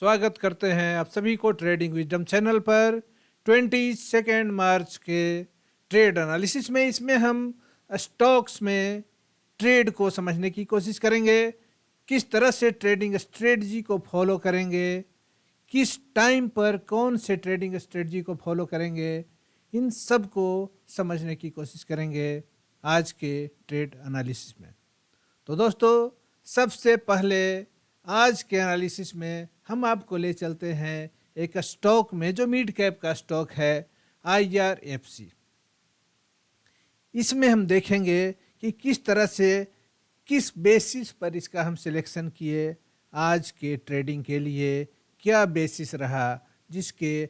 स्वागत करते हैं आप सभी को ट्रेडिंग विजडम चैनल पर 22 मार्च के ट्रेड एनालिसिस में। इसमें हम स्टॉक्स में ट्रेड को समझने की कोशिश करेंगे, किस तरह से ट्रेडिंग स्ट्रेटजी को फॉलो करेंगे, किस टाइम पर कौन से ट्रेडिंग स्ट्रेटजी को फॉलो करेंगे, इन सब को समझने की कोशिश करेंगे आज के ट्रेड एनालिसिस में। तो दोस्तों, सबसे पहले आज के एनालिसिस में हम आपको ले चलते हैं एक स्टॉक में जो मिड कैप का स्टॉक है IRFC। इसमें हम देखेंगे कि किस तरह से, किस बेसिस पर इसका हम सिलेक्शन किए, आज के ट्रेडिंग के लिए क्या बेसिस रहा जिसके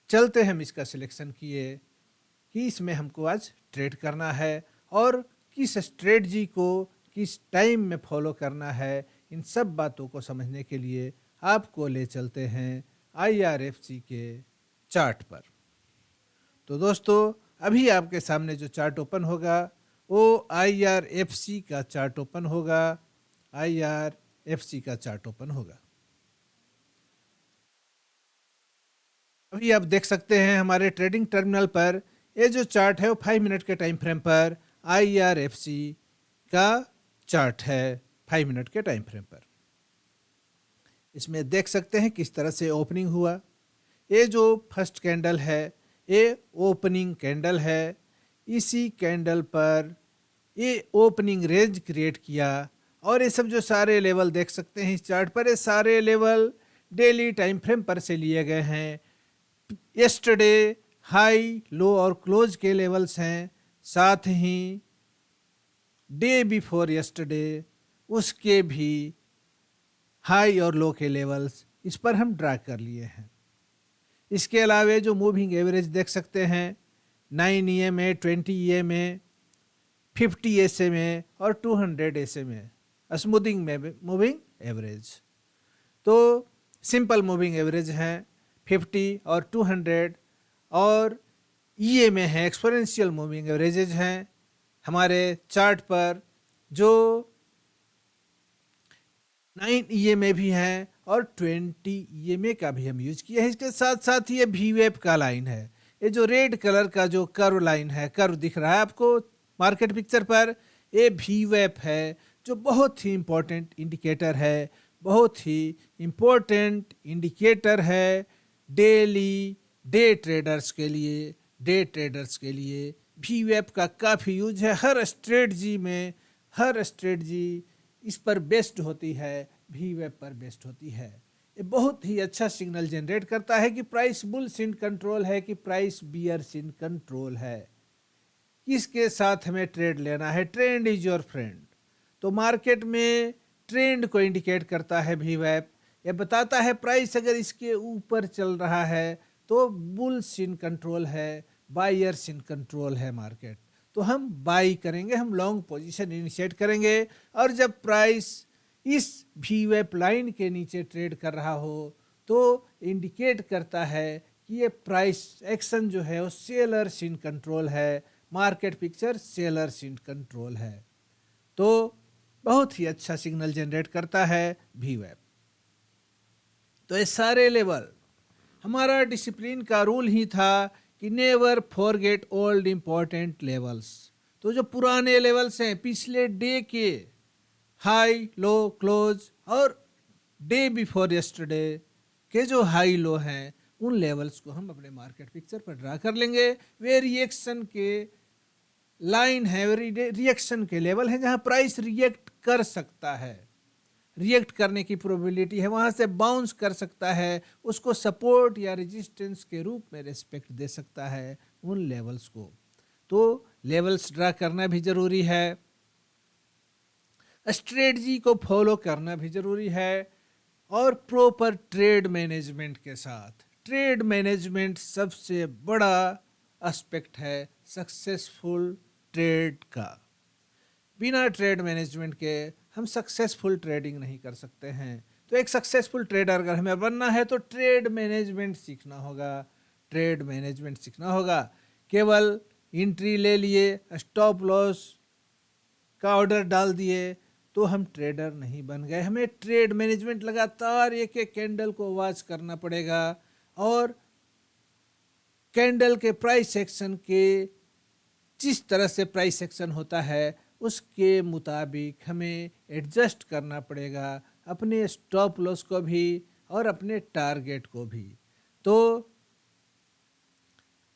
चलते हम इसका सिलेक्शन किए कि इसमें हमको आज ट्रेड करना है और किस स्ट्रेटजी को किस टाइम में फॉलो करना है। इन सब बातों को समझने के लिए आपको ले चलते हैं IRFC के चार्ट पर। तो दोस्तों, अभी आपके सामने जो चार्ट ओपन होगा वो IRFC का चार्ट ओपन होगा। IRFC का चार्ट ओपन होगा। अभी आप देख सकते हैं हमारे ट्रेडिंग टर्मिनल पर ये जो चार्ट है वो 5 मिनट के टाइम फ्रेम पर IRFC का चार्ट है। 5 मिनट के टाइम फ्रेम पर इसमें देख सकते हैं किस तरह से ओपनिंग हुआ। ये जो फर्स्ट कैंडल है ये ओपनिंग कैंडल है। इसी कैंडल पर ये ओपनिंग रेंज क्रिएट किया और ये सब जो सारे लेवल देख सकते हैं इस चार्ट पर, ये सारे लेवल डेली टाइम फ्रेम पर से लिए गए हैं। यस्टरडे हाई, लो और क्लोज के लेवल्स हैं, साथ ही डे बिफोर यस्टरडे उसके भी हाई और लो के लेवल्स इस पर हम ड्रा कर लिए हैं। इसके अलावा जो मूविंग एवरेज देख सकते हैं 9 EMA, 20 EMA, 50 SMA और 200 SMA स्मूथिंग में मूविंग एवरेज। तो सिंपल मूविंग एवरेज हैं 50 और 200 और EMA है एक्सपोनेंशियल मूविंग एवरेजेज हैं हमारे चार्ट पर, जो 9 EMA भी हैं और 20 EMA का भी हम यूज किए हैं। इसके साथ साथ ये VWAP का लाइन है। ये जो रेड कलर का जो कर्व लाइन है, कर्व दिख रहा है आपको मार्केट पिक्चर पर, ये VWAP है जो बहुत ही इंपॉर्टेंट इंडिकेटर है। बहुत ही इंपॉर्टेंट इंडिकेटर है डेली डे ट्रेडर्स के लिए। डे ट्रेडर्स के लिए VWAP का काफ़ी यूज है हर स्ट्रेटजी में। हर स्ट्रेटजी इस पर बेस्ड होती है, VWAP पर बेस्ड होती है। ये बहुत ही अच्छा सिग्नल जनरेट करता है कि प्राइस बुल्स इन कंट्रोल है कि प्राइस बियर्स इन कंट्रोल है। किसके साथ हमें ट्रेड लेना है, ट्रेंड इज योर फ्रेंड। तो मार्केट में ट्रेंड को इंडिकेट करता है VWAP। ये बताता है प्राइस अगर इसके ऊपर चल रहा है तो बुल्स इन कंट्रोल है, बायर्स इन कंट्रोल है मार्केट। तो हम बाई करेंगे, हम लॉन्ग पोजीशन इनिशिएट करेंगे। और जब प्राइस इस VWAP लाइन के नीचे ट्रेड कर रहा हो तो इंडिकेट करता है कि ये प्राइस एक्शन जो है वो सेलर्स इन कंट्रोल है। Market picture sellers in control है। तो बहुत ही अच्छा सिग्नल जनरेट करता है VWAP। तो ये सारे लेवल, हमारा डिसिप्लिन का रूल ही था कि never forget old important levels. तो जो पुराने लेवल्स हैं, पिछले डे के हाई, लो, क्लोज और डे बिफोर यस्टरडे के जो हाई लो हैं, उन लेवल्स को हम अपने मार्केट पिक्चर पर ड्रा कर लेंगे। वे रिएक्शन के लाइन है, रिएक्शन के लेवल है जहां प्राइस रिएक्ट कर सकता है, रिएक्ट करने की प्रोबेबिलिटी है, वहां से बाउंस कर सकता है, उसको सपोर्ट या रेजिस्टेंस के रूप में रिस्पेक्ट दे सकता है उन लेवल्स को। तो लेवल्स ड्रा करना भी जरूरी है, स्ट्रेटजी को फॉलो करना भी जरूरी है और प्रॉपर ट्रेड मैनेजमेंट के साथ। ट्रेड मैनेजमेंट सबसे बड़ा एस्पेक्ट है सक्सेसफुल ट्रेड का। बिना ट्रेड मैनेजमेंट के हम सक्सेसफुल ट्रेडिंग नहीं कर सकते हैं। तो एक सक्सेसफुल ट्रेडर अगर हमें बनना है तो ट्रेड मैनेजमेंट सीखना होगा। ट्रेड मैनेजमेंट सीखना होगा। केवल एंट्री ले लिए, स्टॉप लॉस का ऑर्डर डाल दिए तो हम ट्रेडर नहीं बन गए। हमें ट्रेड मैनेजमेंट लगातार एक एक कैंडल को वॉच करना पड़ेगा और कैंडल के प्राइस एक्शन के जिस तरह से प्राइस एक्शन होता है उसके मुताबिक हमें एडजस्ट करना पड़ेगा अपने स्टॉप लॉस को भी और अपने टारगेट को भी। तो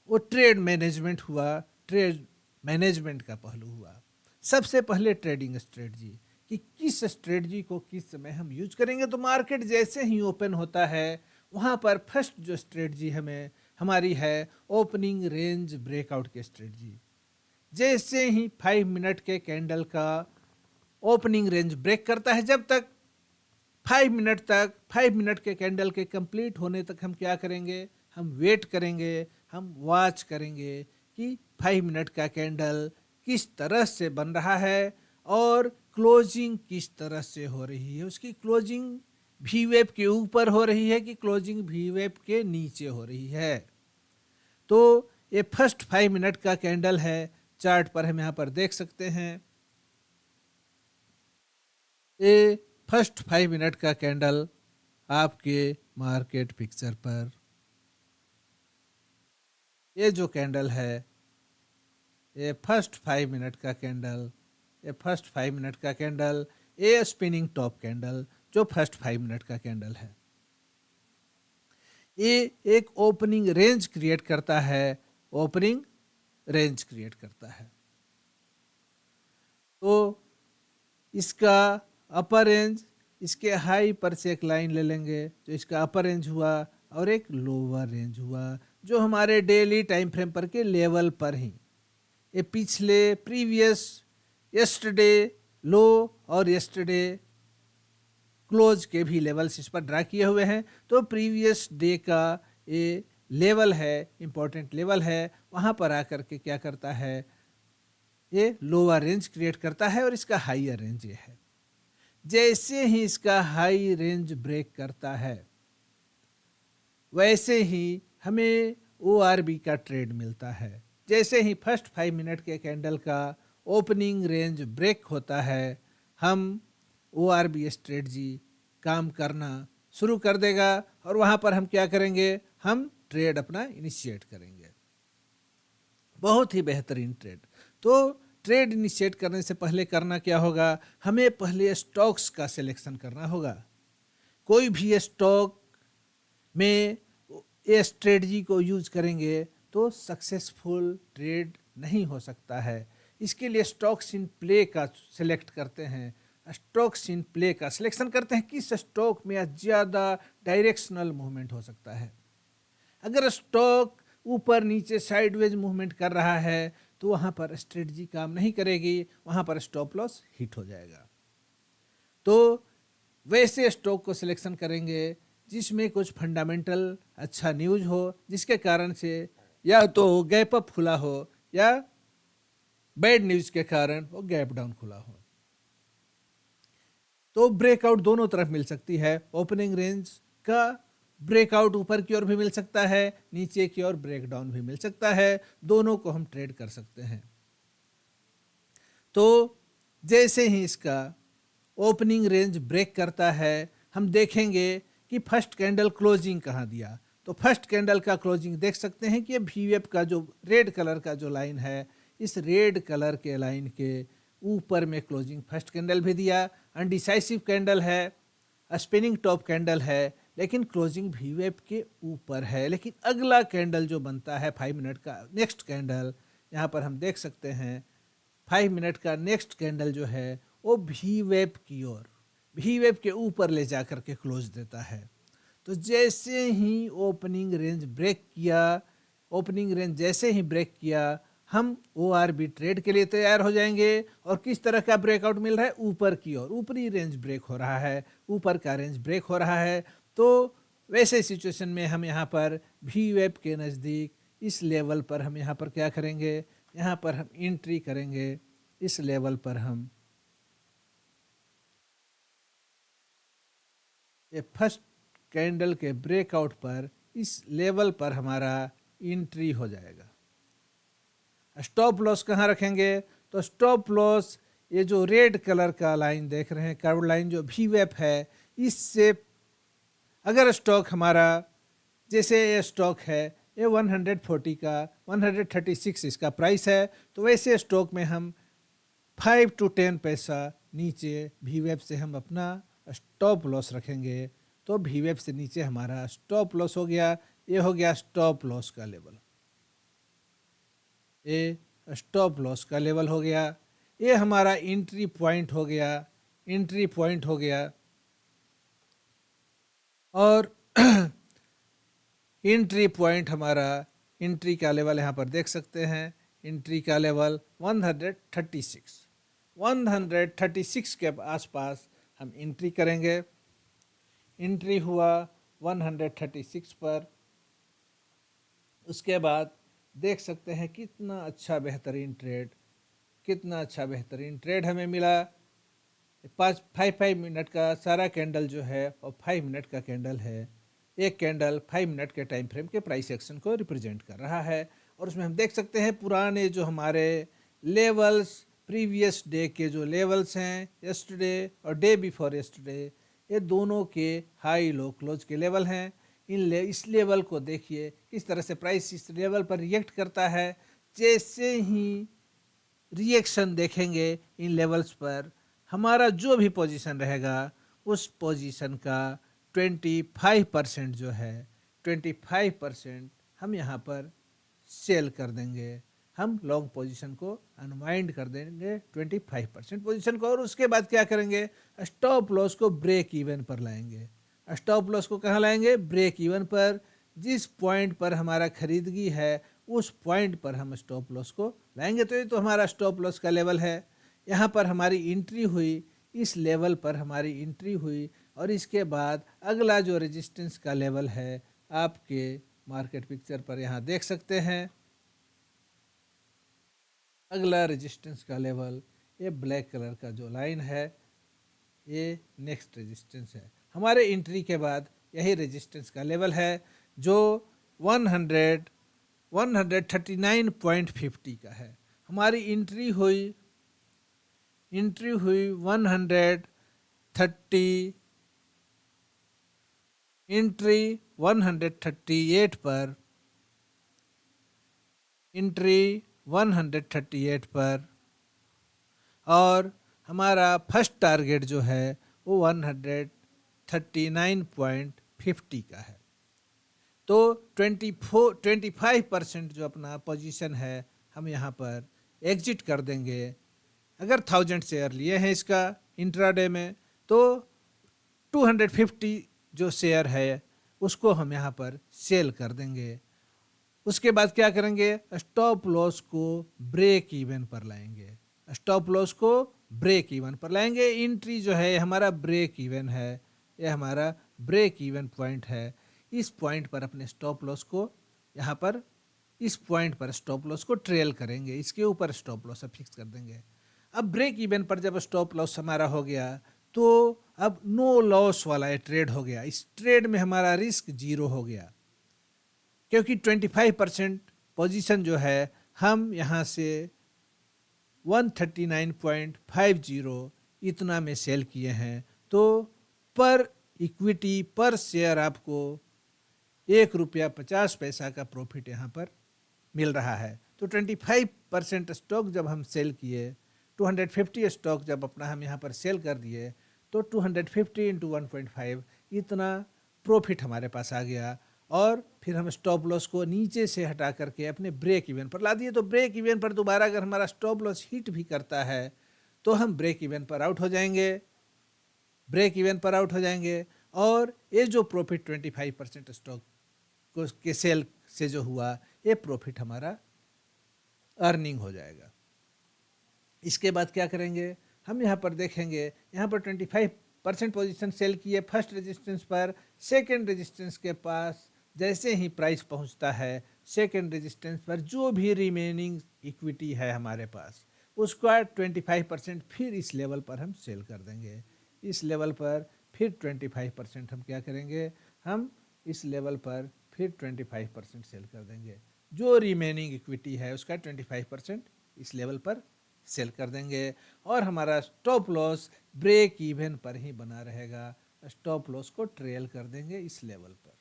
वो ट्रेड मैनेजमेंट हुआ, ट्रेड मैनेजमेंट का पहलू हुआ। सबसे पहले ट्रेडिंग स्ट्रेटजी कि किस स्ट्रेटजी को किस समय हम यूज करेंगे। तो मार्केट जैसे ही ओपन होता है वहाँ पर फर्स्ट जो स्ट्रेटजी हमारी है ओपनिंग रेंज ब्रेकआउट की स्ट्रेटजी। जैसे ही 5 मिनट के कैंडल का ओपनिंग रेंज ब्रेक करता है, जब तक 5 मिनट के कैंडल के कंप्लीट होने तक हम क्या करेंगे, हम वेट करेंगे, हम वॉच करेंगे कि 5 मिनट का कैंडल किस तरह से बन रहा है और क्लोजिंग किस तरह से हो रही है। उसकी क्लोजिंग वी वेव के ऊपर हो रही है कि क्लोजिंग वी वेव के नीचे हो रही है। तो ये फर्स्ट 5 मिनट का कैंडल है, चार्ट पर हम यहाँ पर देख सकते हैं। ये फर्स्ट 5 मिनट का कैंडल आपके मार्केट पिक्चर पर, ये जो कैंडल है ये फर्स्ट 5 मिनट का कैंडल, ये फर्स्ट 5 मिनट का कैंडल, ये स्पिनिंग टॉप कैंडल जो फर्स्ट 5 मिनट का कैंडल है, ये एक ओपनिंग रेंज क्रिएट करता है, ओपनिंग रेंज क्रिएट करता है। तो इसका अपर रेंज, इसके हाई पर से एक लाइन ले लेंगे जो इसका अपर रेंज हुआ और एक लोअर रेंज हुआ जो हमारे डेली टाइम फ्रेम पर के लेवल पर ही, ये पिछले प्रीवियस यस्टरडे लो और यस्टरडे क्लोज के भी लेवल्स इस पर ड्रा किए हुए हैं। तो प्रीवियस डे का ये लेवल है, इंपॉर्टेंट लेवल है, वहाँ पर आकर के क्या करता है, ये लोअर रेंज क्रिएट करता है और इसका हाइयर रेंज ये है। जैसे ही इसका हाई रेंज ब्रेक करता है वैसे ही हमें ORB का ट्रेड मिलता है। जैसे ही फर्स्ट 5 मिनट के कैंडल का ओपनिंग रेंज ब्रेक होता है हम ORB स्ट्रेटजी काम करना शुरू कर देगा और वहाँ पर हम क्या करेंगे, हम ट्रेड अपना इनिशिएट करेंगे। बहुत ही बेहतरीन ट्रेड। तो ट्रेड इनिशिएट करने से पहले करना क्या होगा, हमें पहले स्टॉक्स का सिलेक्शन करना होगा। कोई भी स्टॉक में ये स्ट्रेटजी को यूज करेंगे तो सक्सेसफुल ट्रेड नहीं हो सकता है। इसके लिए स्टॉक्स इन प्ले का सिलेक्ट करते हैं, स्टॉक्स इन प्ले का सिलेक्शन करते हैं किस स्टॉक में ज़्यादा डायरेक्शनल मूवमेंट हो सकता है। अगर स्टॉक ऊपर नीचे साइडवेज मूवमेंट कर रहा है तो वहाँ पर स्ट्रेटजी काम नहीं करेगी, वहाँ पर स्टॉप लॉस हिट हो जाएगा। तो वैसे स्टॉक को सिलेक्शन करेंगे जिसमें कुछ फंडामेंटल अच्छा न्यूज हो, जिसके कारण से या तो गैप अप खुला हो या बैड न्यूज के कारण वो गैप डाउन खुला हो। तो ब्रेकआउट दोनों तरफ मिल सकती है, ओपनिंग रेंज का ब्रेकआउट ऊपर की ओर भी मिल सकता है, नीचे की ओर ब्रेकडाउन भी मिल सकता है, दोनों को हम ट्रेड कर सकते हैं। तो जैसे ही इसका ओपनिंग रेंज ब्रेक करता है हम देखेंगे कि फर्स्ट कैंडल क्लोजिंग कहाँ दिया। तो फर्स्ट कैंडल का क्लोजिंग देख सकते हैं कि VWAP का जो रेड कलर का जो लाइन है, इस रेड कलर के लाइन के ऊपर में क्लोजिंग फर्स्ट कैंडल भी दिया। अनडिसाइसिव कैंडल है, स्पिनिंग टॉप कैंडल है, लेकिन क्लोजिंग VWAP के ऊपर है। लेकिन अगला कैंडल जो बनता है 5 मिनट का नेक्स्ट कैंडल, यहाँ पर हम देख सकते हैं 5 मिनट का नेक्स्ट कैंडल जो है वो VWAP की ओर, VWAP के ऊपर ले जाकर के क्लोज देता है। तो जैसे ही ओपनिंग रेंज ब्रेक किया, ओपनिंग रेंज जैसे ही ब्रेक किया हम ORB ट्रेड के लिए तैयार हो जाएंगे। और किस तरह का ब्रेकआउट मिल रहा है, ऊपर की ओर, ऊपरी रेंज ब्रेक हो रहा है, ऊपर का रेंज ब्रेक हो रहा है। तो वैसे सिचुएशन में हम यहाँ पर VWAP के नज़दीक इस लेवल पर हम यहाँ पर क्या करेंगे, यहाँ पर हम एंट्री करेंगे। इस लेवल पर हम ये फर्स्ट कैंडल के ब्रेकआउट पर इस लेवल पर हमारा एंट्री हो जाएगा। स्टॉप लॉस कहाँ रखेंगे, तो स्टॉप लॉस ये जो रेड कलर का लाइन देख रहे हैं, कर्व लाइन जो वी वेप है, इससे अगर स्टॉक हमारा, जैसे ये स्टॉक है ये 140 का 136 इसका प्राइस है, तो वैसे स्टॉक में हम 5 to 10 पैसा नीचे वी वेब से हम अपना स्टॉप लॉस रखेंगे। तो वी वेब से नीचे हमारा स्टॉप लॉस हो गया, ये हो गया स्टॉप लॉस का लेवल, ये स्टॉप लॉस का लेवल हो गया। ये हमारा एंट्री पॉइंट हो गया, एंट्री पॉइंट हो गया। और एंट्री पॉइंट हमारा, एंट्री का लेवल यहाँ पर देख सकते हैं, एंट्री का लेवल 136 के आसपास हम एंट्री करेंगे। एंट्री हुआ 136 पर, उसके बाद देख सकते हैं कितना अच्छा बेहतरीन ट्रेड, कितना अच्छा बेहतरीन ट्रेड हमें मिला। 5 मिनट का सारा कैंडल जो है और 5 मिनट का कैंडल है, एक कैंडल 5 मिनट के टाइम फ्रेम के प्राइस एक्शन को रिप्रेजेंट कर रहा है। और उसमें हम देख सकते हैं पुराने जो हमारे लेवल्स, प्रीवियस डे के जो लेवल्स हैं, यस्टरडे और डे बिफोर यस्टरडे, ये दोनों के हाई लो क्लोज के लेवल हैं। इस लेवल को देखिए किस तरह से प्राइस इस लेवल पर रिएक्ट करता है। जैसे ही रिएक्शन देखेंगे इन लेवल्स पर, हमारा जो भी पोजीशन रहेगा उस पोजीशन का 25% जो है, 25% हम यहाँ पर सेल कर देंगे। हम लॉन्ग पोजीशन को अनवाइंड कर देंगे 25% पोजीशन को। और उसके बाद क्या करेंगे, स्टॉप लॉस को ब्रेक इवन पर लाएंगे। स्टॉप लॉस को कहाँ लाएंगे, ब्रेक इवन पर। जिस पॉइंट पर हमारा खरीदगी है उस पॉइंट पर हम स्टॉप लॉस को लाएंगे। तो ये तो हमारा स्टॉप लॉस का लेवल है। यहाँ पर हमारी एंट्री हुई, इस लेवल पर हमारी एंट्री हुई। और इसके बाद अगला जो रेजिस्टेंस का लेवल है आपके मार्केट पिक्चर पर यहाँ देख सकते हैं। अगला रेजिस्टेंस का लेवल ये ब्लैक कलर का जो लाइन है, ये नेक्स्ट रेजिस्टेंस है। हमारे एंट्री के बाद यही रेजिस्टेंस का लेवल है जो 139.50 का है। हमारी एंट्री हुई 130, एंट्री 138 पर, एंट्री 138 पर। और हमारा फर्स्ट टारगेट जो है वो 139.50 का है। तो 25% जो अपना पोजीशन है हम यहाँ पर एग्जिट कर देंगे। अगर 1000 शेयर लिए हैं इसका इंट्राडे में, तो 250 जो शेयर है उसको हम यहाँ पर सेल कर देंगे। उसके बाद क्या करेंगे, स्टॉप लॉस को ब्रेक इवन पर लाएंगे। स्टॉप लॉस को ब्रेक इवन पर लाएंगे। एंट्री जो है हमारा ब्रेक इवन है, ये हमारा ब्रेक इवन पॉइंट है। इस पॉइंट पर अपने स्टॉप लॉस को यहाँ पर, इस पॉइंट पर स्टॉप लॉस को ट्रेल करेंगे, इसके ऊपर स्टॉप लॉस फिक्स कर देंगे। अब ब्रेक इवन पर जब स्टॉप लॉस हमारा हो गया तो अब नो लॉस वाला ये ट्रेड हो गया। इस ट्रेड में हमारा रिस्क 0 हो गया, क्योंकि 25% पोजीशन जो है हम यहाँ से 139.50 इतना में सेल किए हैं। तो पर इक्विटी पर शेयर आपको ₹1.50 का प्रॉफिट यहाँ पर मिल रहा है। तो 25% स्टॉक जब हम सेल किए, 250 स्टॉक जब अपना हम यहाँ पर सेल कर दिए, तो 250 × 1.5 इतना प्रॉफिट हमारे पास आ गया। और फिर हम स्टॉप लॉस को नीचे से हटा करके अपने ब्रेक इवन पर ला दिए। तो ब्रेक इवन पर दोबारा अगर हमारा स्टॉप लॉस हिट भी करता है तो हम ब्रेक इवन पर आउट हो जाएंगे, ब्रेक इवन पर आउट हो जाएंगे। और ये जो प्रॉफिट 25% स्टॉक को के सेल से जो हुआ, ये प्रॉफिट हमारा अर्निंग हो जाएगा। इसके बाद क्या करेंगे, हम यहाँ पर देखेंगे, यहाँ पर 25% पोजीशन सेल किए फर्स्ट रेजिस्टेंस पर। सेकंड रेजिस्टेंस के पास जैसे ही प्राइस पहुँचता है, सेकंड रेजिस्टेंस पर जो भी रिमेनिंग इक्विटी है हमारे पास, उसका 25% फिर इस लेवल पर हम सेल कर देंगे। इस लेवल पर फिर 25% हम क्या करेंगे, हम इस लेवल पर फिर 25% सेल कर देंगे। जो रिमेनिंग इक्विटी है उसका 25% इस लेवल पर सेल कर देंगे और हमारा स्टॉप लॉस ब्रेक इवन पर ही बना रहेगा। स्टॉप लॉस को ट्रेल कर देंगे इस लेवल पर।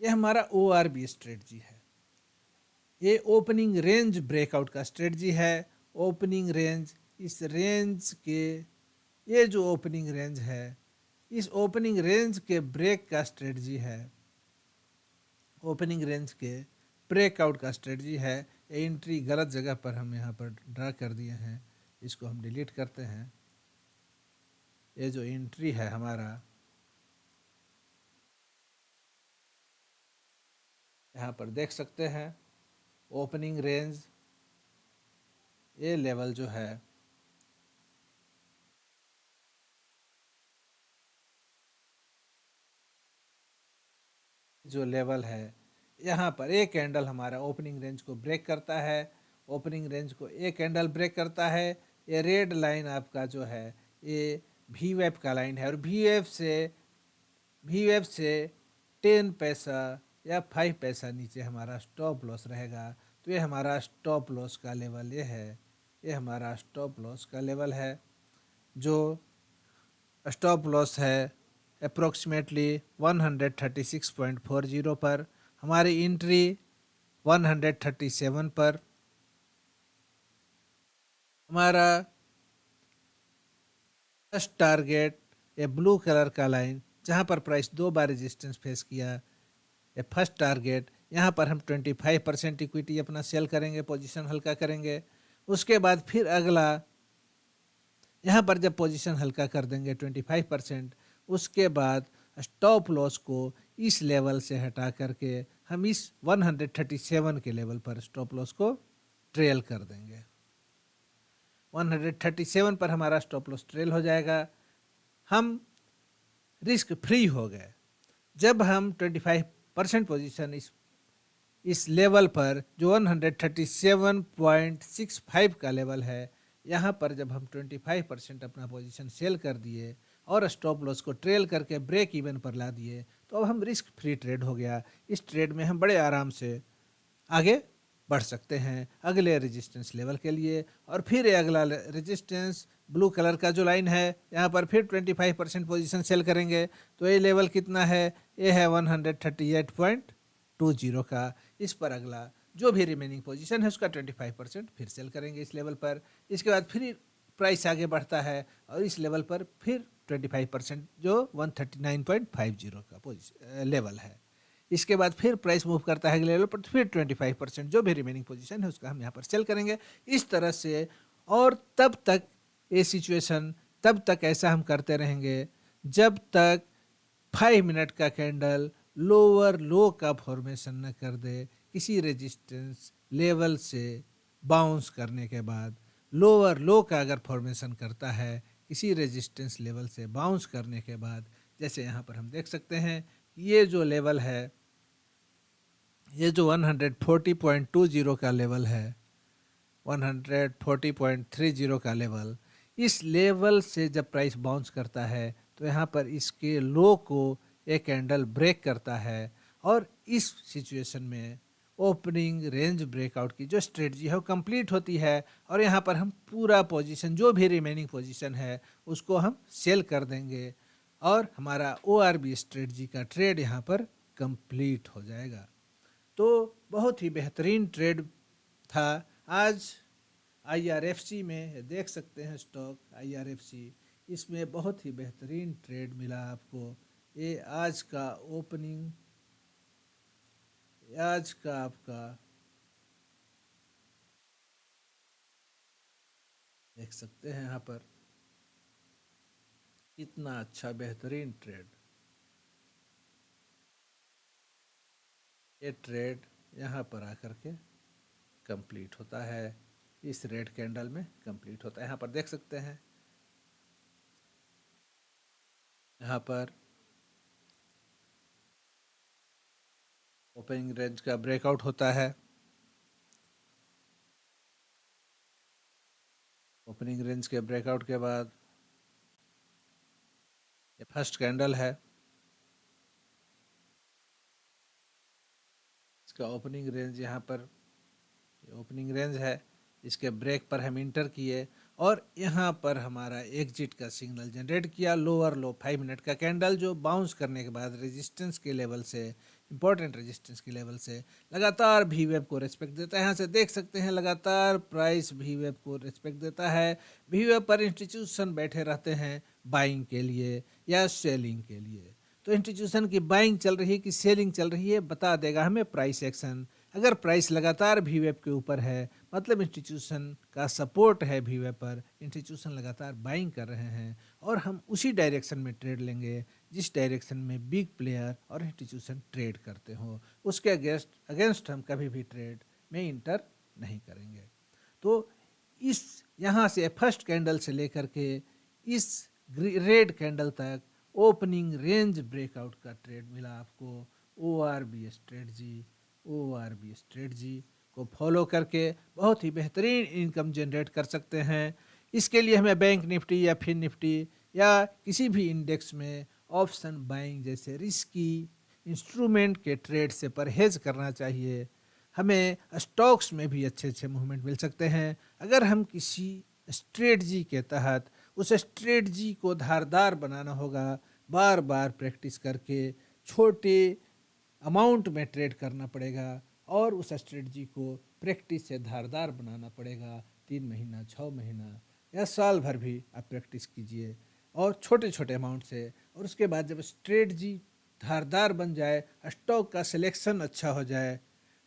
यह हमारा ORB स्ट्रेटजी है। ये ओपनिंग रेंज ब्रेकआउट का स्ट्रेटजी है। ओपनिंग रेंज, इस रेंज के, ये जो ओपनिंग रेंज है, इस ओपनिंग रेंज के ब्रेक का स्ट्रेटजी है। ओपनिंग रेंज के ब्रेकआउट का स्ट्रेटजी है। एंट्री गलत जगह पर हम यहाँ पर ड्रा कर दिए हैं, इसको हम डिलीट करते हैं। ये जो एंट्री है हमारा, यहाँ पर देख सकते हैं ओपनिंग रेंज, ये लेवल जो है, जो लेवल है, यहाँ पर एक कैंडल हमारा ओपनिंग रेंज को ब्रेक करता है। ओपनिंग रेंज को एक कैंडल ब्रेक करता है। ये रेड लाइन आपका जो है, ये VWAP का लाइन है और VWAP से 10 पैसा या 5 पैसा नीचे हमारा स्टॉप लॉस रहेगा। तो ये हमारा स्टॉप लॉस का लेवल ये है। ये हमारा स्टॉप लॉस का लेवल है। जो स्टॉप लॉस है अप्रोक्सीमेटली 136.40 पर। हमारी एंट्री 137 पर। हमारा फर्स्ट टारगेट, ये ब्लू कलर का लाइन जहाँ पर प्राइस 2 बार रेजिस्टेंस फेस किया, ये फर्स्ट टारगेट, यहाँ पर हम 25% इक्विटी अपना सेल करेंगे, पोजीशन हल्का करेंगे। उसके बाद फिर अगला, यहाँ पर जब पोजीशन हल्का कर देंगे 25%, उसके बाद स्टॉप लॉस को इस लेवल से हटा करके हम इस 137 के लेवल पर स्टॉप लॉस को ट्रेल कर देंगे। 137 पर हमारा स्टॉप लॉस ट्रेल हो जाएगा। हम रिस्क फ्री हो गए। जब हम 25% पोजीशन इस लेवल पर, जो 137.65 का लेवल है, यहाँ पर जब हम 25% अपना पोजीशन सेल कर दिए और स्टॉप लॉस को ट्रेल करके ब्रेक इवन पर ला दिए, तो अब हम रिस्क फ्री ट्रेड हो गया। इस ट्रेड में हम बड़े आराम से आगे बढ़ सकते हैं अगले रेजिस्टेंस लेवल के लिए। और फिर अगला रेजिस्टेंस ब्लू कलर का जो लाइन है, यहाँ पर फिर 25% पोजीशन सेल करेंगे। तो ये लेवल कितना है? ये है 138.20 का। इस पर अगला जो भी रिमेनिंग पोजीशन है उसका 25% फिर सेल करेंगे इस लेवल पर। इसके बाद फिर प्राइस आगे बढ़ता है और इस लेवल पर फिर 25% जो 139.50 का लेवल है। इसके बाद फिर प्राइस मूव करता है अगले लेवल पर, तो फिर 25% जो भी रिमेनिंग पोजीशन है उसका हम यहाँ पर सेल करेंगे इस तरह से। और तब तक ये सिचुएशन, तब तक ऐसा हम करते रहेंगे जब तक 5 मिनट का कैंडल लोअर लो का फॉर्मेशन न कर दे। किसी रेजिस्टेंस लेवल से बाउंस करने के बाद लोअर लो का अगर फॉर्मेशन करता है, किसी रेजिस्टेंस लेवल से बाउंस करने के बाद, जैसे यहाँ पर हम देख सकते हैं ये जो लेवल है, ये जो 140.20 का लेवल है, 140.30 का लेवल, इस लेवल से जब प्राइस बाउंस करता है तो यहाँ पर इसके लो को एक कैंडल ब्रेक करता है और इस सिचुएशन में ओपनिंग रेंज ब्रेकआउट की जो स्ट्रेटजी है वो कंप्लीट होती है और यहाँ पर हम पूरा पोजीशन, जो भी रिमेनिंग पोजीशन है उसको हम सेल कर देंगे और हमारा ORB स्ट्रेटजी का ट्रेड यहाँ पर कंप्लीट हो जाएगा। तो बहुत ही बेहतरीन ट्रेड था आज। IRFC में देख सकते हैं स्टॉक IRFC, इसमें बहुत ही बेहतरीन ट्रेड मिला आपको। ये आज का ओपनिंग, आज का आपका देख सकते हैं यहाँ पर कितना अच्छा बेहतरीन ट्रेड। ये ट्रेड यहाँ पर आकर के कंप्लीट होता है, इस रेड कैंडल में कंप्लीट होता है। यहाँ पर देख सकते हैं, यहाँ पर ओपनिंग रेंज का ब्रेकआउट होता है। ओपनिंग रेंज के ब्रेकआउट के बाद ये फर्स्ट कैंडल है, इसका ओपनिंग रेंज यहाँ पर, ये ओपनिंग रेंज है, इसके ब्रेक पर हम इंटर किए और यहाँ पर हमारा एग्जिट का सिग्नल जनरेट किया। लोअर लो 5 मिनट का कैंडल जो बाउंस करने के बाद रेजिस्टेंस के लेवल से, इंपॉर्टेंट रेजिस्टेंस के लेवल से लगातार वी वेब को रेस्पेक्ट देता है। यहाँ से देख सकते हैं लगातार प्राइस वी वेब को रेस्पेक्ट देता है। वी वेब पर इंस्टीट्यूशन बैठे रहते हैं बाइंग के लिए या सेलिंग के लिए। तो इंस्टीट्यूशन की बाइंग चल रही है कि सेलिंग चल रही है बता देगा हमें प्राइस एक्शन। अगर प्राइस लगातार वी वेब के ऊपर है मतलब इंस्टीट्यूशन का सपोर्ट है वी वेब पर, इंस्टीट्यूशन लगातार बाइंग कर रहे हैं और हम उसी डायरेक्शन में ट्रेड लेंगे जिस डायरेक्शन में बिग प्लेयर और इंस्टीट्यूशन ट्रेड करते हो। उसके अगेंस्ट हम कभी भी ट्रेड में इंटर नहीं करेंगे। तो इस यहाँ से फर्स्ट कैंडल से लेकर के इस रेड कैंडल तक ओपनिंग रेंज ब्रेकआउट का ट्रेड मिला आपको। ओ आर बी स्ट्रेटजी को फॉलो करके बहुत ही बेहतरीन इनकम जनरेट कर सकते हैं। इसके लिए हमें बैंक निफ्टी या फिर निफ्टी या किसी भी इंडेक्स में ऑप्शन बाइंग जैसे रिस्की इंस्ट्रूमेंट के ट्रेड से परहेज करना चाहिए। हमें स्टॉक्स में भी अच्छे अच्छे मूवमेंट मिल सकते हैं अगर हम किसी स्ट्रेटजी के तहत उस स्ट्रेटजी को धारदार बनाना होगा। बार बार प्रैक्टिस करके छोटे अमाउंट में ट्रेड करना पड़ेगा और उस स्ट्रेटजी को प्रैक्टिस से धारदार बनाना पड़ेगा। 3 महीना, 6 महीना या साल भर भी आप प्रैक्टिस कीजिए और छोटे छोटे अमाउंट से। और उसके बाद जब स्ट्रेटजी धारदार बन जाए, स्टॉक का सिलेक्शन अच्छा हो जाए,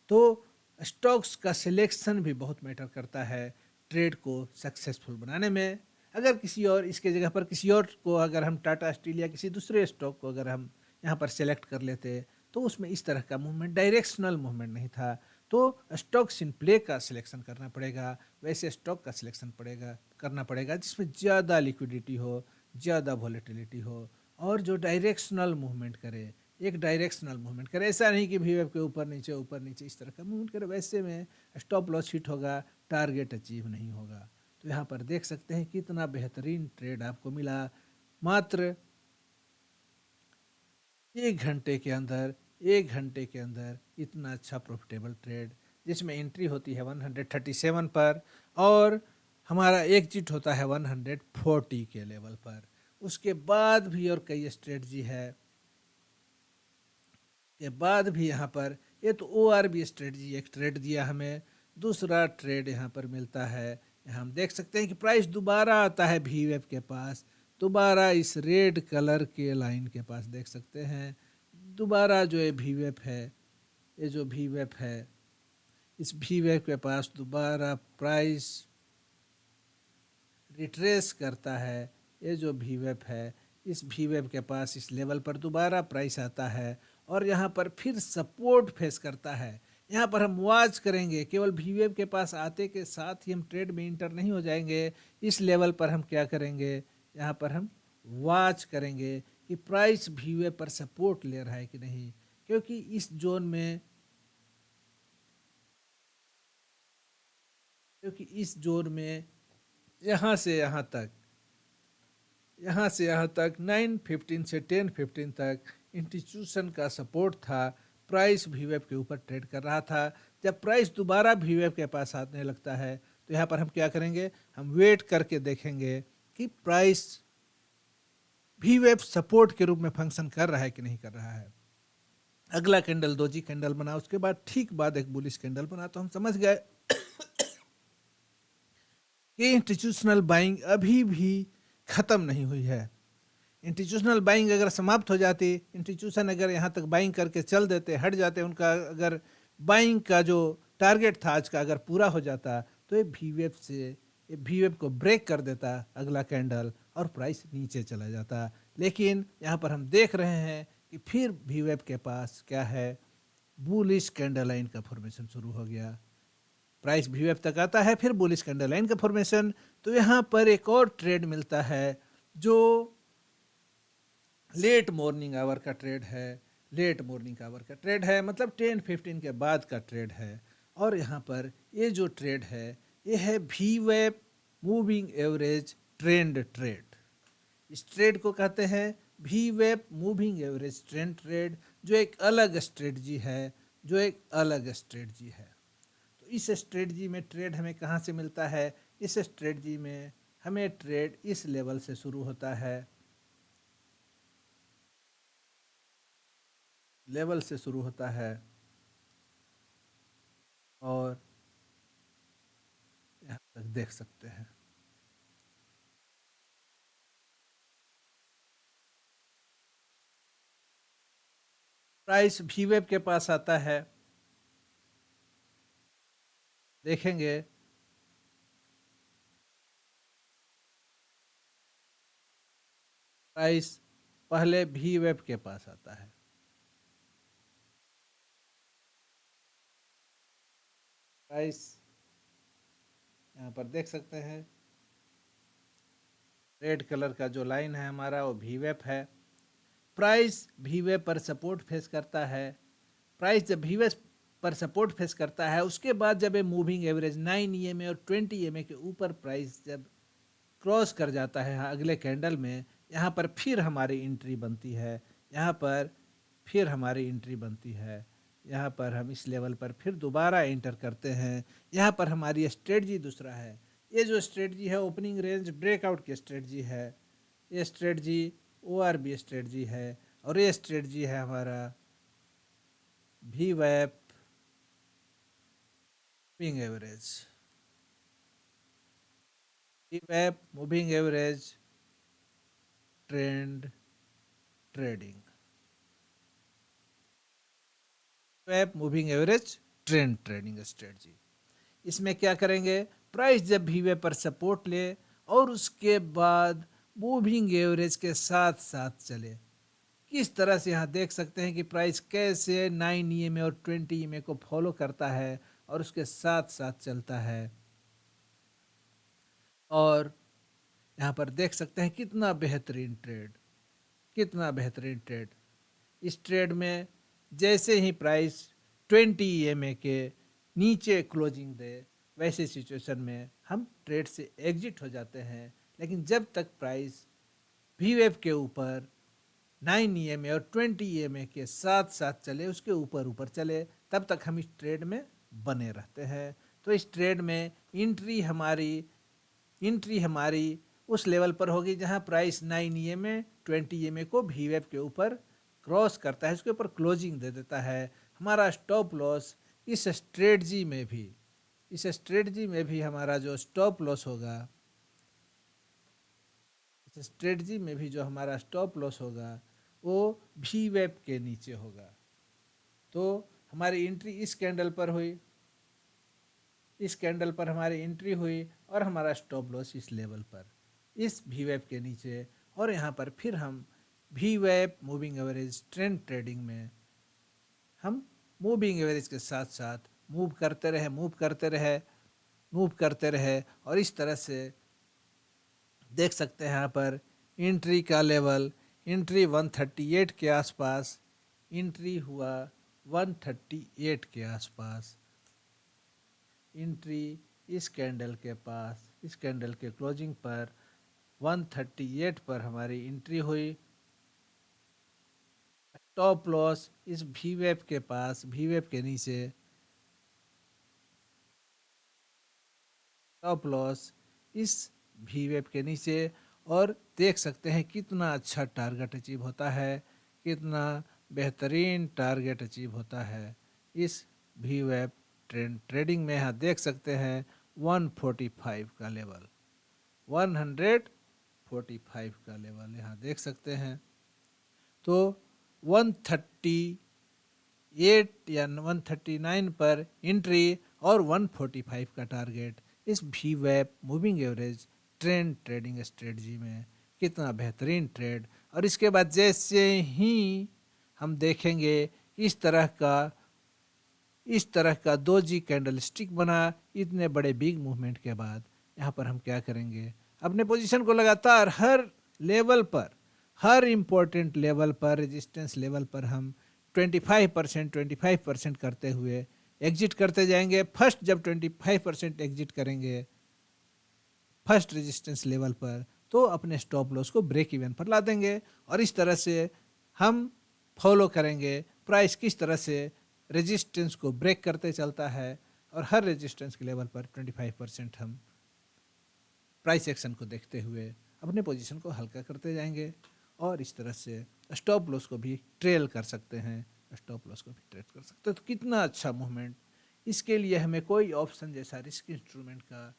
तो स्टॉक्स का सिलेक्शन भी बहुत मैटर करता है ट्रेड को सक्सेसफुल बनाने में। अगर किसी और इसके जगह पर किसी और को अगर हम टाटा स्टील या किसी दूसरे स्टॉक को अगर हम यहाँ पर सेलेक्ट कर लेते तो उसमें इस तरह का मूवमेंट, डायरेक्शनल मूवमेंट नहीं था। तो स्टॉक्स इन प्ले का सिलेक्शन करना पड़ेगा, वैसे स्टॉक का सिलेक्शन करना पड़ेगा जिसमें ज़्यादा लिक्विडिटी हो, ज़्यादा वॉलेटिलिटी हो और जो डायरेक्शनल मूवमेंट करे, एक डायरेक्शनल मूवमेंट करे। ऐसा नहीं कि वी वेब के ऊपर नीचे इस तरह का मूवमेंट करे, वैसे में स्टॉप लॉस हिट होगा, टारगेट अचीव नहीं होगा। तो यहाँ पर देख सकते हैं कितना बेहतरीन ट्रेड आपको मिला मात्र 1 घंटे के अंदर इतना अच्छा प्रॉफिटेबल ट्रेड, जिसमें एंट्री होती है 137 पर और हमारा एग्जिट होता है 140 के लेवल पर। उसके बाद भी और कई स्ट्रेटजी है के बाद भी यहाँ पर ये तो ओ आर बी स्ट्रेटजी एक ट्रेड दिया हमें, दूसरा ट्रेड यहाँ पर मिलता है। यहाँ हम देख सकते हैं कि प्राइस दोबारा आता है वी वेब के पास, दोबारा इस रेड कलर के लाइन के पास देख सकते हैं। दोबारा जो ये वी वेब है, ये जो वी वेब है, इस वी वेब के पास दोबारा प्राइस रिट्रेस करता है। ये जो वी वेब है, इस वी वेब के पास इस लेवल पर दोबारा प्राइस आता है और यहाँ पर फिर सपोर्ट फेस करता है। यहाँ पर हम वॉच करेंगे, केवल वी वेब के पास आते के साथ ही हम ट्रेड में इंटर नहीं हो जाएंगे। इस लेवल पर हम क्या करेंगे, यहाँ पर हम वॉच करेंगे कि प्राइस वी वेब पर सपोर्ट ले रहा है कि नहीं, क्योंकि इस जोन में यहाँ से यहाँ तक 9:15 से 10:15 तक इंस्टीट्यूशन का सपोर्ट था। प्राइस वी वेब के ऊपर ट्रेड कर रहा था। जब प्राइस दोबारा वी वेब के पास आने लगता है तो यहाँ पर हम क्या करेंगे, हम वेट करके देखेंगे कि प्राइस वी वेब सपोर्ट के रूप में फंक्शन कर रहा है कि नहीं कर रहा है। अगला कैंडल दोजी कैंडल बना, उसके बाद ठीक बाद एक बुलिश कैंडल बना, तो हम समझ गए कि इंस्टीट्यूशनल बाइंग अभी भी खत्म नहीं हुई है। इंस्टीट्यूशनल बाइंग अगर समाप्त हो जाती, इंस्टीट्यूशन अगर यहाँ तक बाइंग करके चल देते, हट जाते, उनका अगर बाइंग का जो टारगेट था आज का अगर पूरा हो जाता, तो ये वी वेब को ब्रेक कर देता अगला कैंडल और प्राइस नीचे चला जाता। लेकिन यहाँ पर हम देख रहे हैं कि फिर वी वेब के पास क्या है, बुलिश कैंडल लाइन का फॉर्मेशन शुरू हो गया। प्राइस वी वेब तक आता है, फिर बुलिश कैंडल लाइन का फॉर्मेशन। तो यहाँ पर एक और ट्रेड मिलता है जो लेट मॉर्निंग आवर का ट्रेड है, मतलब 10:15 के बाद का ट्रेड है। और यहाँ पर ये जो ट्रेड है ये है V web moving average trend trade. इस ट्रेड को कहते हैं V web moving average trend trade, जो एक अलग स्ट्रेटजी है। तो इस स्ट्रेटजी में ट्रेड हमें कहाँ से मिलता है? इस स्ट्रेटजी में हमें ट्रेड इस लेवल से शुरू होता है, लेवल से शुरू होता है और यहाँ तक देख सकते हैं। प्राइस वी वेब के पास आता है, देखेंगे प्राइस पहले वी वेब के पास आता है। प्राइस यहाँ पर देख सकते हैं, रेड कलर का जो लाइन है हमारा वो वी वेब है। प्राइस वी वेब पर सपोर्ट फेस करता है। प्राइस जब वी वेब पर सपोर्ट फेस करता है, उसके बाद जब ये मूविंग एवरेज 9 EMA और 20 EMA के ऊपर प्राइस जब क्रॉस कर जाता है अगले कैंडल में, यहाँ पर फिर हमारी एंट्री बनती है। यहाँ पर फिर हमारी एंट्री बनती है। यहाँ पर हम इस लेवल पर फिर दोबारा एंटर करते हैं। यहाँ पर हमारी स्ट्रेटजी दूसरा है। ये जो स्ट्रेटजी है ओपनिंग रेंज ब्रेकआउट की स्ट्रेटजी है। ये स्ट्रेटजी ORB स्ट्रेटजी है और ये स्ट्रेटजी है हमारा V web moving average. V web moving average trend trading. Web moving average trend trading strategy. इसमें क्या करेंगे? प्राइस जब वी वेब पर सपोर्ट ले और उसके बाद मूविंग एवरेज के साथ साथ चले। किस तरह से यहाँ देख सकते हैं कि प्राइस कैसे 9 EMA और 20 EMA को फॉलो करता है और उसके साथ साथ चलता है। और यहाँ पर देख सकते हैं कितना बेहतरीन ट्रेड, कितना बेहतरीन ट्रेड। इस ट्रेड में जैसे ही प्राइस 20 EMA के नीचे क्लोजिंग दे, वैसे सिचुएशन में हम ट्रेड से एग्जिट हो जाते हैं। लेकिन जब तक प्राइस वी वेब के ऊपर 9 EMA और 20 EMA के साथ साथ चले, उसके ऊपर ऊपर चले, तब तक हम इस ट्रेड में बने रहते हैं। तो इस ट्रेड में एंट्री हमारी उस लेवल पर होगी जहां प्राइस 9 EMA 20 EMA को वी वेब के ऊपर क्रॉस करता है, उसके ऊपर क्लोजिंग दे देता है। हमारा स्टॉप लॉस इस स्ट्रेटजी में भी हमारा जो स्टॉप लॉस होगा, इस स्ट्रेटजी में भी जो हमारा स्टॉप लॉस होगा वो वी वेब के नीचे होगा। तो हमारी एंट्री इस कैंडल पर हुई, इस कैंडल पर हमारी एंट्री हुई और हमारा स्टॉप लॉस इस लेवल पर, इस वी वेब के नीचे। और यहाँ पर फिर हम V web moving average trend trading में हम मूविंग एवरेज के साथ साथ मूव करते रहे और इस तरह से देख सकते हैं। यहाँ पर एंट्री का लेवल, एंट्री 138 के आसपास, एंट्री हुआ 138 के आसपास, एंट्री इस कैंडल के पास, इस कैंडल के क्लोजिंग पर 138 पर हमारी एंट्री हुई। टॉप लॉस इस वी वेब के पास, वी वेब के नीचे, टॉप लॉस इस वी वेब के नीचे। और देख सकते हैं कितना अच्छा टारगेट अचीव होता है, कितना बेहतरीन टारगेट अचीव होता है इस वी वेब ट्रेडिंग में। यहाँ देख सकते हैं 145 का लेवल, 145 का लेवल यहाँ देख सकते हैं। तो 138 या 139 पर एंट्री और 145 का टारगेट इस V web moving average trend trading strategy में। कितना बेहतरीन ट्रेड। और इसके बाद जैसे ही हम देखेंगे इस तरह का 2G कैंडल स्टिक बना, इतने बड़े बिग मूवमेंट के बाद यहाँ पर हम क्या करेंगे? अपने पोजीशन को लगातार हर लेवल पर, हर इम्पोर्टेंट लेवल पर, रेजिस्टेंस लेवल पर हम 25% करते हुए एग्जिट करते जाएंगे। फर्स्ट जब 25% एग्जिट करेंगे फर्स्ट रेजिस्टेंस लेवल पर, तो अपने स्टॉप लॉस को ब्रेक इवन पर ला देंगे। और इस तरह से हम फॉलो करेंगे प्राइस किस तरह से रेजिस्टेंस को ब्रेक करते चलता है और हर रेजिस्टेंस के लेवल पर 25% हम प्राइस एक्शन को देखते हुए अपने पोजीशन को हल्का करते जाएंगे और इस तरह से स्टॉप लॉस को भी ट्रेल कर सकते हैं, स्टॉप लॉस को भी ट्रेड कर सकते हैं। तो कितना अच्छा मूवमेंट। इसके लिए हमें कोई ऑप्शन जैसा रिस्क इंस्ट्रूमेंट का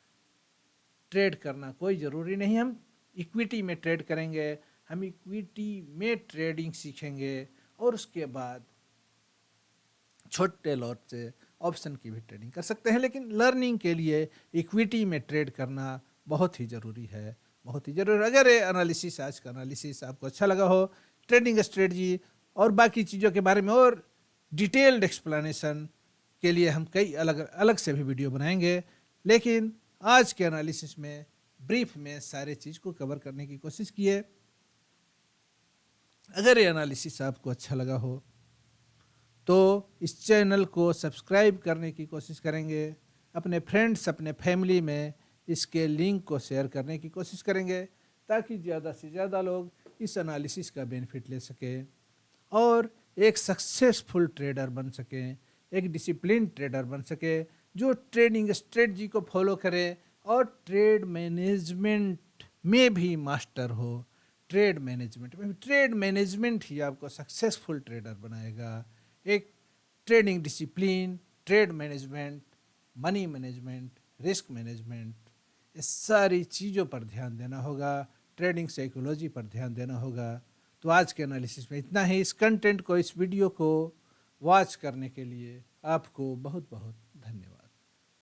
ट्रेड करना कोई ज़रूरी नहीं। हम इक्विटी में ट्रेड करेंगे, हम इक्विटी में ट्रेडिंग सीखेंगे और उसके बाद छोटे लॉट से ऑप्शन की भी ट्रेडिंग कर सकते हैं। लेकिन लर्निंग के लिए इक्विटी में ट्रेड करना बहुत ही ज़रूरी है, बहुत ही ज़रूरी। अगर ये एनालिसिस, आज का एनालिसिस आपको अच्छा लगा हो, ट्रेडिंग स्ट्रेटजी और बाकी चीज़ों के बारे में और डिटेल्ड एक्सप्लेनेशन के लिए हम कई अलग अलग से भी वीडियो बनाएंगे। लेकिन आज के एनालिसिस में ब्रीफ में सारे चीज़ को कवर करने की कोशिश की है। अगर ये एनालिसिस आपको अच्छा लगा हो तो इस चैनल को सब्सक्राइब करने की कोशिश करेंगे, अपने फ्रेंड्स, अपने फैमिली में इसके लिंक को शेयर करने की कोशिश करेंगे ताकि ज़्यादा से ज़्यादा लोग इस एनालिसिस का बेनिफिट ले सकें और एक सक्सेसफुल ट्रेडर बन सकें, एक डिसिप्लिन ट्रेडर बन सके जो ट्रेडिंग स्ट्रेटजी को फॉलो करे और ट्रेड मैनेजमेंट में भी मास्टर हो। ट्रेड मैनेजमेंट ही आपको सक्सेसफुल ट्रेडर बनाएगा। एक trading discipline, trade management, money management, risk management, इस सारी चीज़ों पर ध्यान देना होगा, ट्रेडिंग साइकोलॉजी पर ध्यान देना होगा। तो आज के एनालिसिस में इतना ही। इस कंटेंट को, इस वीडियो को वॉच करने के लिए आपको बहुत बहुत